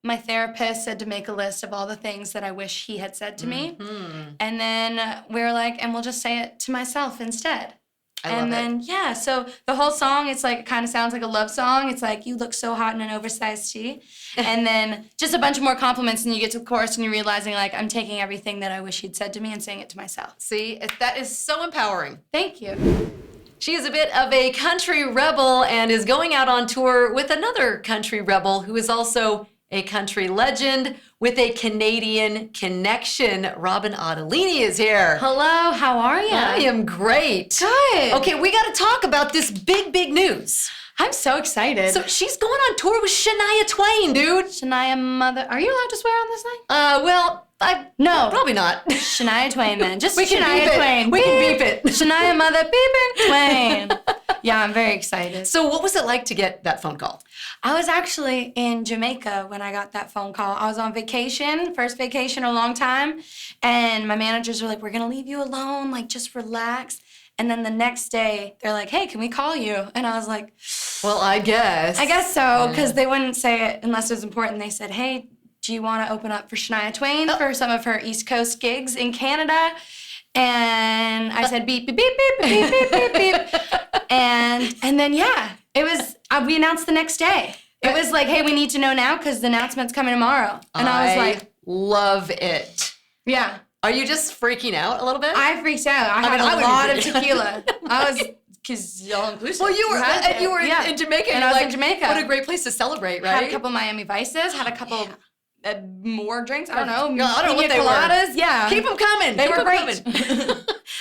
my therapist said to make a list of all the things that I wish he had said to me. And then we were like, and we'll just say it to myself instead. Yeah, so the whole song, it's like, it kind of sounds like a love song. It's like, you look so hot in an oversized tee. And then just a bunch of more compliments, and you get to the chorus, and you're realizing, like, I'm taking everything that I wish he'd said to me and saying it to myself. See, that is so empowering. Thank you. She is a bit of a country rebel and is going out on tour with another country rebel who is also a country legend with a Canadian connection. Robyn Ottolini is here. Hello, how are you? I am great. Good. Okay, we got to talk about this big news. I'm so excited. So she's going on tour with Shania Twain, dude. Shania Mother. Are you allowed to swear on this thing? Well, No. Probably not. Shania Twain then. Just We can Shania beep it. Twain. We can beep it. Shania Mother beeping Twain. Yeah, I'm very excited. So what was it like to get that phone call? I was actually in Jamaica when I got that phone call. I was on vacation, first vacation in a long time, and my managers were like, we're gonna leave you alone, like just relax. And then the next day, they're like, hey, can we call you? And I was like, Well, I guess. I guess so, because they wouldn't say it unless it was important. They said, hey, do you want to open up for Shania Twain for some of her East Coast gigs in Canada? And I said, beep, beep, beep, beep, beep, beep, beep, beep. And then, yeah, it was, we announced the next day. It was like, hey, we need to know now because the announcement's coming tomorrow. And I was like, love it. yeah. Are you just freaking out a little bit? I freaked out. I had a lot of tequila. I was, because all-inclusive. Well, you were in Jamaica. And I was in Jamaica. What a great place to celebrate, right? Had a couple Miami Vices, had a couple more drinks. I don't know. I don't know what they coladas. were. Yeah. Keep them coming. They Keep were 'em great. coming.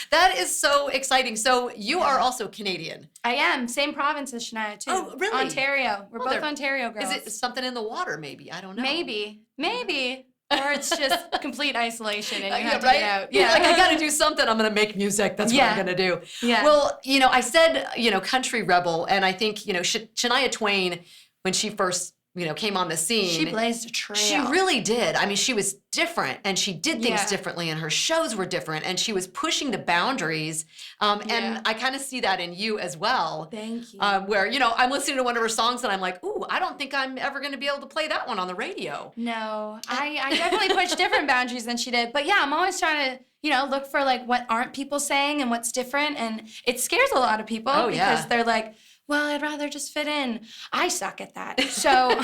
That is so exciting. So you are also Canadian. I am. Same province as Shania, too. Oh, really? Ontario. We're both Ontario girls. Is it something in the water, maybe? I don't know. Maybe. Or it's just complete isolation and you have to right? get out. Yeah. Like, I got to do something. I'm going to make music. That's what I'm going to do. Yeah. Well, I said, country rebel. And I think, Shania Twain, when she first, came on the scene. She blazed a trail. She really did. I mean, she was different and she did things Yeah. differently and her shows were different and she was pushing the boundaries. And I kind of see that in you as well. Thank you. Where, I'm listening to one of her songs and I'm like, ooh, I don't think I'm ever going to be able to play that one on the radio. No, I definitely pushed different boundaries than she did. But yeah, I'm always trying to, look for like what aren't people saying and what's different. And it scares a lot of people because they're like, well, I'd rather just fit in. I suck at that. So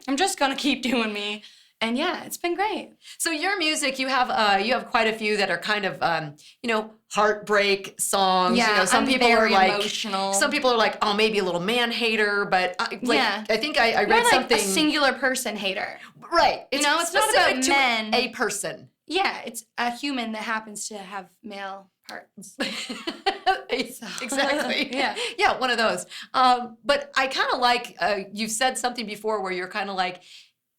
I'm just going to keep doing me. And yeah, it's been great. So your music, you have quite a few that are kind of, heartbreak songs. Yeah, some I'm people very are like, emotional. Some people are like, oh, maybe a little man hater, but I think I read You're like something. a singular person hater. Right. It's not about specific to men. a person. Yeah, it's a human that happens to have male parts. Exactly. Yeah. Yeah, one of those. But I kind of like, you've said something before where you're kind of like,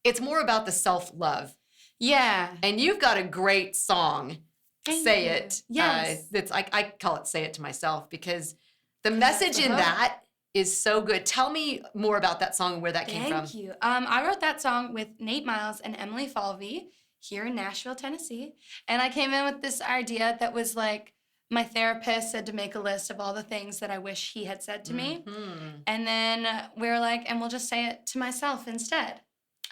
it's more about the self-love. Yeah. And you've got a great song, Say It. Yes. I call it Say It to Myself because the message in that is so good. Tell me more about that song and where that came from. Thank you. I wrote that song with Nate Miles and Emily Falvey here in Nashville, Tennessee. And I came in with this idea that was like, my therapist said to make a list of all the things that I wish he had said to me. And then we were like, and we'll just say it to myself instead.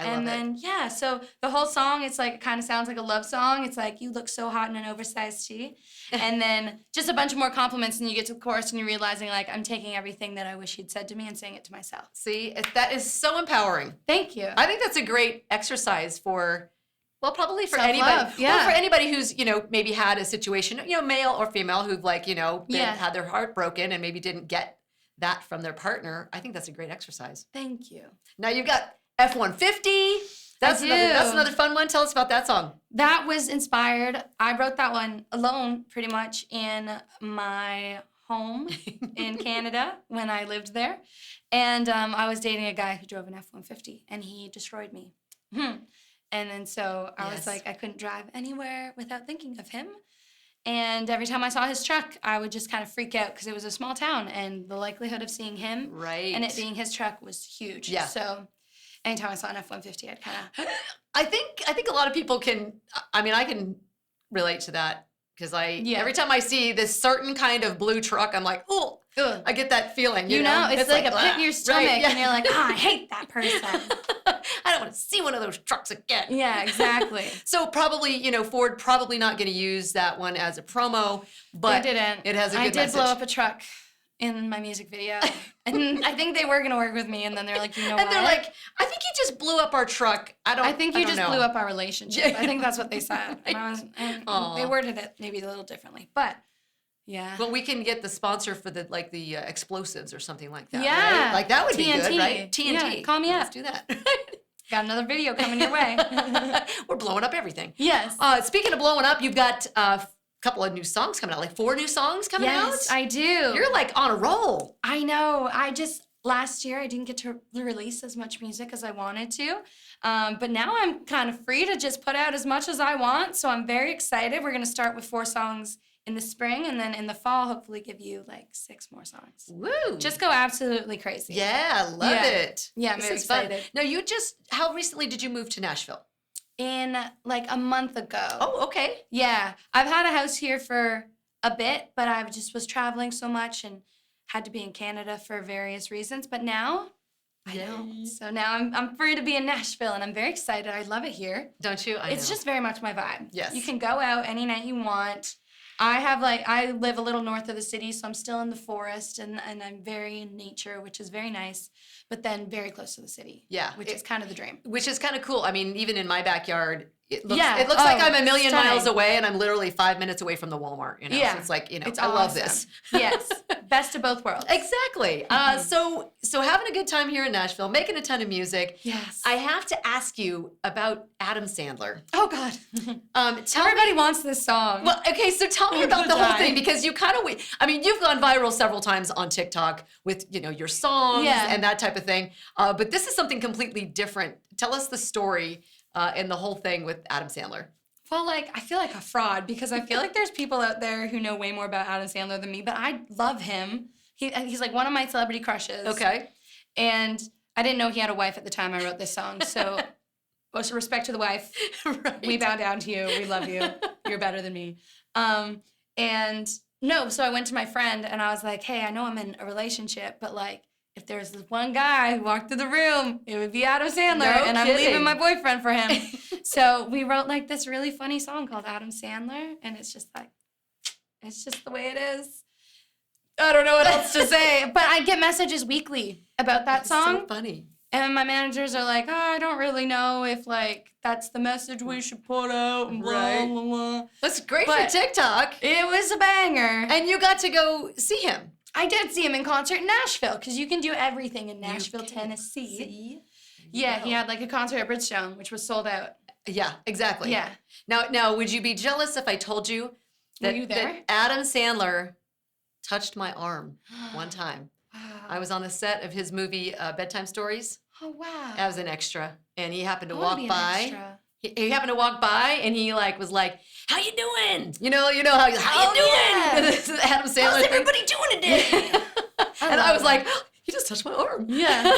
Yeah, so the whole song, it's like, it kind of sounds like a love song. It's like, you look so hot in an oversized tee. And then just a bunch of more compliments, and you get to the chorus, and you're realizing, like, I'm taking everything that I wish he'd said to me and saying it to myself. See, that is so empowering. Thank you. I think that's a great exercise for, well, probably for Self-love, anybody. yeah. Well, for anybody who's, maybe had a situation, male or female, who've like, had their heart broken and maybe didn't get that from their partner. I think that's a great exercise. Thank you. Now you've got F-150. That's another fun one. Tell us about that song. That was inspired. I wrote that one alone, pretty much, in my home in Canada when I lived there. And I was dating a guy who drove an F-150, and he destroyed me. And then so I was like, I couldn't drive anywhere without thinking of him. And every time I saw his truck, I would just kind of freak out because it was a small town, and the likelihood of seeing him and it being his truck was huge. Yeah. So anytime I saw an F-150, I'd kind of... I think a lot of people can, I can relate to that because every time I see this certain kind of blue truck, I'm like, oh, Ugh. I get that feeling. You know, it's like a pit in your stomach, right, yeah. and you're like, I hate that person. I don't want to see one of those trucks again. Yeah, exactly. So probably, Ford probably not going to use that one as a promo, but They didn't. it has a good I did message. blow up a truck in my music video, and I think they were gonna work with me, and then they're like, and what? they're like, I think you just blew up our truck. I think you just know. blew up our relationship. I think that's what they said. And Aw. they worded it maybe a little differently, but yeah. Well, we can get the sponsor for the explosives or something like that. Yeah. Right? Like that would be TNT. good, right? TNT. Yeah, call me Let's up. do that. Got another video coming your way. We're blowing up everything. Yes. Speaking of blowing up, you've got a couple of new songs coming out, like 4 new songs coming out. Yes, I do. You're like on a roll. I know. Last year I didn't get to release as much music as I wanted to. But now I'm kind of free to just put out as much as I want. So I'm very excited. We're going to start with 4 songs in the spring, and then in the fall, hopefully give you like 6 more songs. Woo. Just go absolutely crazy. Yeah, love it. Yeah, I'm This very is fun. excited. Now, how recently did you move to Nashville? In like a month ago. Oh, okay. Yeah. I've had a house here for a bit, but I just was traveling so much and had to be in Canada for various reasons. But now, I know. So now I'm free to be in Nashville, and I'm very excited. I love it here. Don't you? It's just very much my vibe. Yes. You can go out any night you want. I live a little north of the city, so I'm still in the forest, and I'm very in nature, which is very nice, but then very close to the city. Yeah. Which is kind of the dream. Which is kind of cool. I mean, even in my backyard, it looks Yeah. like I'm a million Stunning. miles away, and I'm literally 5 minutes away from the Walmart. Yeah. So it's like, It's I love awesome. this. Yes. Best of both worlds. Exactly. So having a good time here in Nashville, making a ton of music. Yes. I have to ask you about Adam Sandler. Oh, God. Tell me. Everybody wants this song. Well, okay, so tell me I'm about the gonna whole die. thing, because you've gone viral several times on TikTok with, your songs Yeah. and that type of thing. But this is something completely different. Tell us the story and the whole thing with Adam Sandler. Well, I feel like a fraud because I feel like there's people out there who know way more about Adam Sandler than me, but I love him. He's like one of my celebrity crushes. Okay. And I didn't know he had a wife at the time I wrote this song. So, most respect to the wife. Right. We bow down to you. We love you. You're better than me. And no, so I went to my friend and I was like, hey, I know I'm in a relationship, but like, if there's this one guy who walked through the room, it would be Adam Sandler, No and I'm kidding. leaving my boyfriend for him. So we wrote like this really funny song called Adam Sandler, and it's just the way it is. I don't know what else to say, but I get messages weekly about that It's song. so funny. And my managers are like, I don't really know if like that's the message we should put out and blah, Right. blah, blah. That's great But- for TikTok. It was a banger. And you got to go see him. I did see him in concert in Nashville because you can do everything in Nashville, You can Tennessee. See? Yeah, Wow. he had like a concert at Bridgestone, which was sold out. Yeah, exactly. Yeah. Now, would you be jealous if I told you that, Were you there? that Adam Sandler touched my arm one time? Wow. I was on the set of his movie Bedtime Stories Oh, wow. as an extra, and he happened to I wanna walk be an by. extra. He happened to walk by, and he was like, "How you doing? You know how you Oh, doing?" yeah. This is Adam Sandler. How's thing. everybody doing today? And I was like, "He just touched my arm." Yeah.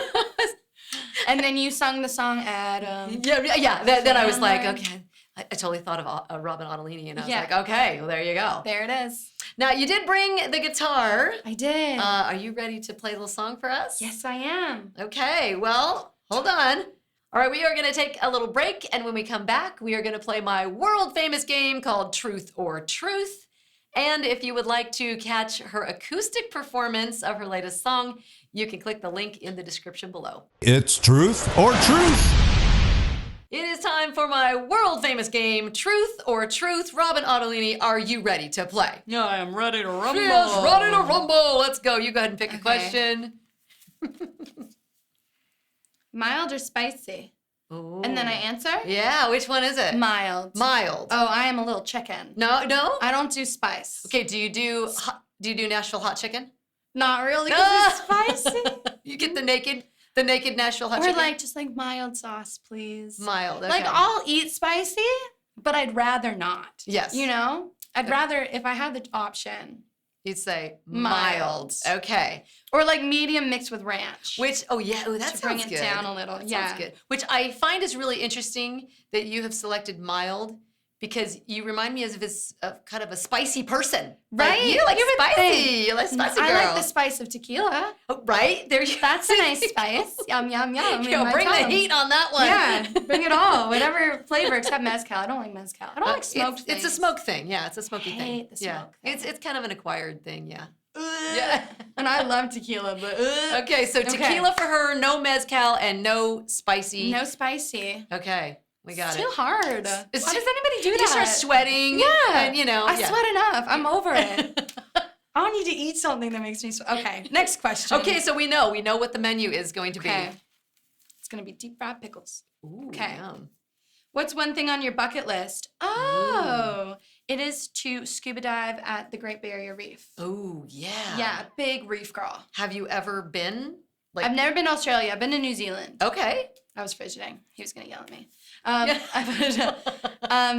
And then you sung the song Adam. yeah. Then I was like, Sandler. okay. I totally thought of Robyn Ottolini, and I was Yeah. like, okay, well, there you go. There it is. Now, you did bring the guitar. I did. Are you ready to play a little song for us? Yes, I am. Okay, well, hold on. All right, we are going to take a little break, and when we come back, we are going to play my world-famous game called Truth or Truth. And if you would like to catch her acoustic performance of her latest song, you can click the link in the description below. It's Truth or Truth. It is time for my world-famous game, Truth or Truth. Robyn Ottolini, are you ready to play? Yeah, I am ready to rumble. She is ready to rumble. Let's go. You go ahead and pick a Okay. question. Mild or spicy? And then I answer? Yeah, which one is it? Mild. Mild. Oh, I am a little chicken. No? I don't do spice. Okay, do you do Nashville hot chicken? Not really, because it's spicy. You get the naked Nashville hot Or chicken? like just like mild sauce, please. Mild, okay. Like I'll eat spicy, but I'd rather not. Yes. You know? I'd rather if I had the option. You'd say Mild. mild. Okay. Or like medium mixed with ranch. Which, that to sounds bring it good. down a little. That Yeah. sounds good. Which I find is really interesting that you have selected mild, because you remind me of kind of a spicy person. Right? Like, you like You would spicy. think. You like spicy girl. I like the spice of tequila. Oh, right? There you That's a nice spice. Yum, yum, yum. in Yo, my bring the tongue. heat on that one. Yeah, bring it all. Whatever flavor except mezcal. I don't like mezcal. I don't like smoked it's things. a smoke thing. Yeah, it's a smoky I thing. hate the yeah. smoke thing. It's kind of an acquired thing, yeah. Yeah. And I love tequila, but Okay, so tequila for her, no mezcal, and no spicy. no spicy. Okay, we got It's it. too hard. Why does anybody do that? You start sweating. Yeah. And, you know. I yeah. sweat enough. I'm over it. I don't need to eat something that makes me sweat. Okay, next question. Okay, so we know what the menu is going to Okay. be. It's going to be deep fried pickles. Ooh, Okay. yum. What's one thing on your bucket list? Oh, it is to scuba dive at the Great Barrier Reef. Oh, yeah. Yeah, big reef girl. Have you ever been? Like, I've never been to Australia. I've been to New Zealand. okay. I was fidgeting. He was gonna yell at me. Yeah.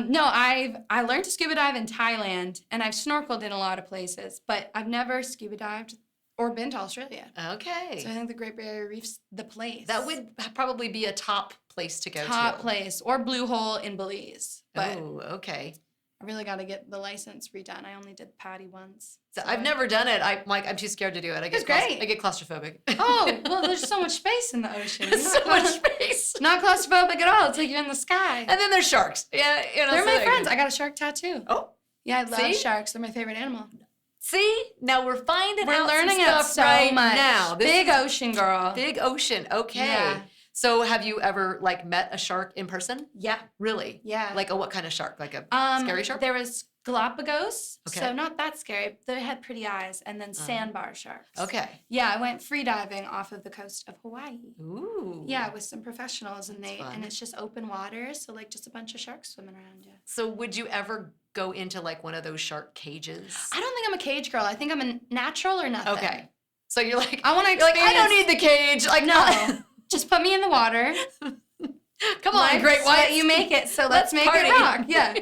No, I learned to scuba dive in Thailand, and I've snorkeled in a lot of places, but I've never scuba dived or been to Australia. Okay. So I think the Great Barrier Reef's the place. That would probably be a top place to go to. top place, or Blue Hole in Belize. But Oh, okay. I really got to get the license redone. I only did Patty once. So I've never done it. I'm too scared to do it. I get great. I get claustrophobic. Oh, well, there's so much space in the ocean. There's so much space. Not claustrophobic at all. It's like you're in the sky. And then there's sharks. Yeah, you know. They're so my friends. I got a shark tattoo. Oh, Yeah, I love See? sharks. They're my favorite animal. see? Now we're finding We're out learning some it stuff so right much. now. This Big is ocean girl. big ocean. Okay. Yeah. So have you ever like met a shark in person? Yeah. Really? Yeah. Like what kind of shark? Like a scary shark? There was Galapagos, Okay. so not that scary. They had pretty eyes, and then sandbar sharks. Okay. Yeah, I went free diving off of the coast of Hawaii. Ooh. Yeah, with some professionals, and That's fun. and it's just open water, so like just a bunch of sharks swimming around you. So would you ever go into like one of those shark cages? I don't think I'm a cage girl. I think I'm a natural or nothing. Okay. So you're like, I want to you're like, experience. I don't need the cage. Like, No, just put me in the water. Come on, Life's great what white. you make it. So Let's let's make party. it rock. Yeah.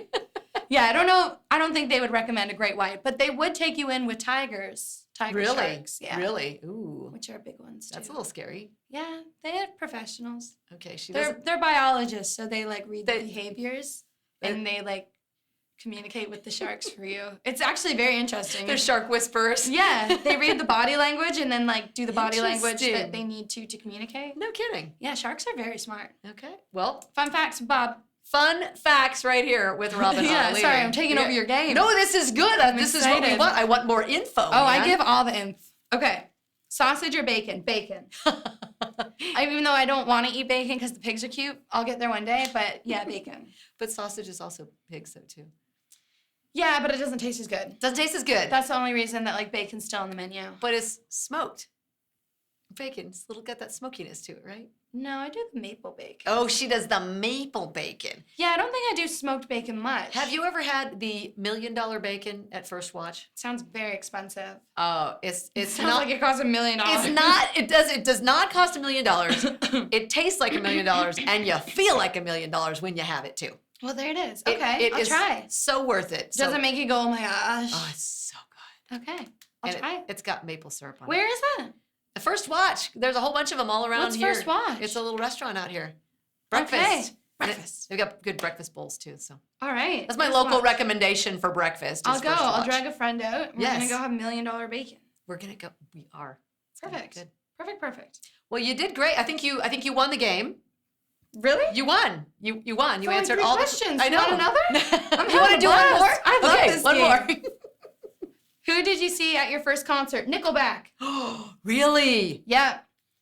Yeah, I don't know. I don't think they would recommend a great white, but they would take you in with tigers. Tiger Really? sharks. Yeah. Really? Ooh. Which are big ones too. That's a little scary. Yeah, they have professionals. Okay, she They're doesn't. they're biologists, so they like read They- the behaviors they- and they like communicate with the sharks for you. It's actually very interesting. They're shark whisperers. Yeah, they read the body language and then like do the body language Interesting. that they need to communicate. No kidding. Yeah, sharks are very smart. Okay. Well, Fun facts, Bob. fun facts right here with Robyn Yeah, Ottolini. sorry, I'm taking over your game. No, this is good. This is what we excited. want. I want more info. Oh, I man. give all the inf. Okay. Sausage or bacon? Bacon. Even though I don't want to eat bacon because the pigs are cute, I'll get there one day, but yeah, bacon. But sausage is also pigs, though, too. Yeah, but it doesn't taste as good. Doesn't taste as good. That's the only reason that like bacon's still on the menu. But it's smoked. Bacon's little got that smokiness to it, right? No, I do the maple bacon. Oh, she does the maple bacon. Yeah, I don't think I do smoked bacon much. Have you ever had the $1 million bacon at First Watch? Sounds very expensive. Oh, it's Sounds not. like it costs $1 million. It's not. It does not cost $1 million. It tastes like $1 million, and you feel like $1 million when you have it too. Well, there it is. It- Okay, it I'll is try. So worth it. So- Doesn't make you go, oh my gosh. Oh, it's so good. Okay, I'll And try it. it's got maple syrup on it. Where is that? The First Watch. There's a whole bunch of them all around What's here. First Watch? It's a little restaurant out here. Okay. Breakfast. Breakfast. They've got good breakfast bowls too. So All right. that's my First local Watch. recommendation for breakfast. I'll is go. First I'll Watch. drag a friend out. We're Yes. gonna go have $1 million bacon. We're gonna go. We are. It's gonna be Perfect. Good. Perfect. Well, you did great. I think you won the game. Really? You won. You won. You Only answered 3 all questions. the. I You know. want another? I'm you want to having do a one more? blast. I love okay, this one game. more. Who did you see at your first concert? Nickelback. Really? Yeah.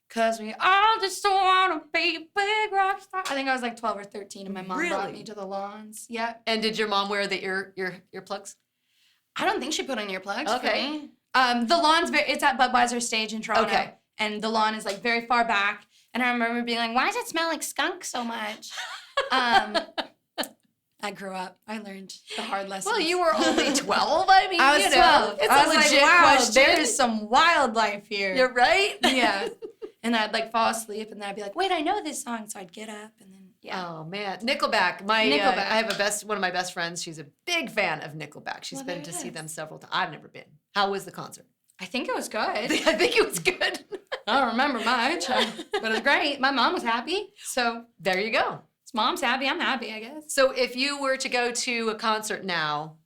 Cause we all just wanna be a big rock star. I think I was like 12 or 13 and my mom brought Really? me to the lawns. Yeah. And did your mom wear the earplugs? I don't think she put on earplugs Okay. for me. The lawn's it's at Budweiser Stage in Toronto. Okay. And the lawn is like very far back. And I remember being like, why does it smell like skunk so much? I grew up. I learned the hard lessons. Well, you were only 12. I mean, I was you know, 12. It's I a was legit like, wow, question. there is some wildlife here. You're right. Yeah. And I'd like fall asleep and then I'd be like, wait, I know this song. So I'd get up and then, yeah. Oh man, Nickelback. Nickelback. I have one of my best friends. She's a big fan of Nickelback. She's Well, been there to it see is. them several times. I've never been. How was the concert? I think it was good. I think it was good. I don't remember much, but it was great. My mom was happy. So There you go. Mom's happy, I'm happy, I guess. So if you were to go to a concert now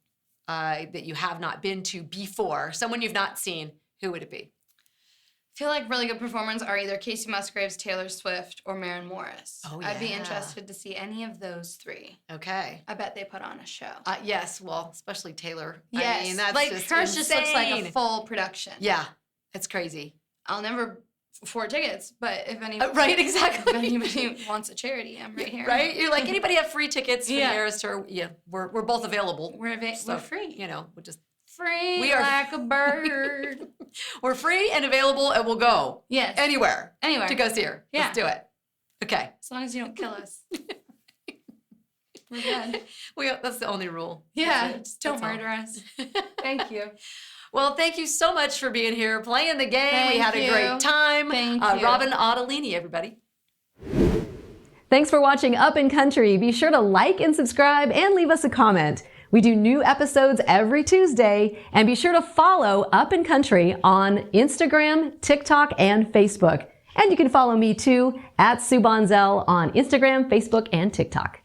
that you have not been to before, someone you've not seen, who would it be? I feel like really good performers are either Casey Musgraves, Taylor Swift, or Maren Morris. Oh, I'd be yeah. interested to see any of those three. Okay. I bet they put on a show. Yes, well, especially Taylor. Yes, I mean, that's like just hers just looks like a insane. full production. Yeah, it's crazy. I'll never afford tickets, but if Right, exactly. if anybody wants a charity, I'm right here. Right? You're like, anybody have free tickets for Yeah. the Eras Tour? Yeah, we're both available. We're So, free. You know, we'll just Free We are- like a bird. we're free and available, and we'll go Yes. anywhere Anywhere. to go see her. Yeah. Let's do it. Okay. As long as you don't kill us. We're good. That's the only rule. Yeah. That's it. Just don't That's all. murder us. Thank you. Well, thank you so much for being here, playing the game. We Thank had a you. great time. Thank you. Robyn Ottolini, everybody. Thanks for watching Up in Country. Be sure to like and subscribe and leave us a comment. We do new episodes every Tuesday, and be sure to follow Up in Country on Instagram, TikTok, and Facebook. And you can follow me too at Sue Bonzell on Instagram, Facebook, and TikTok.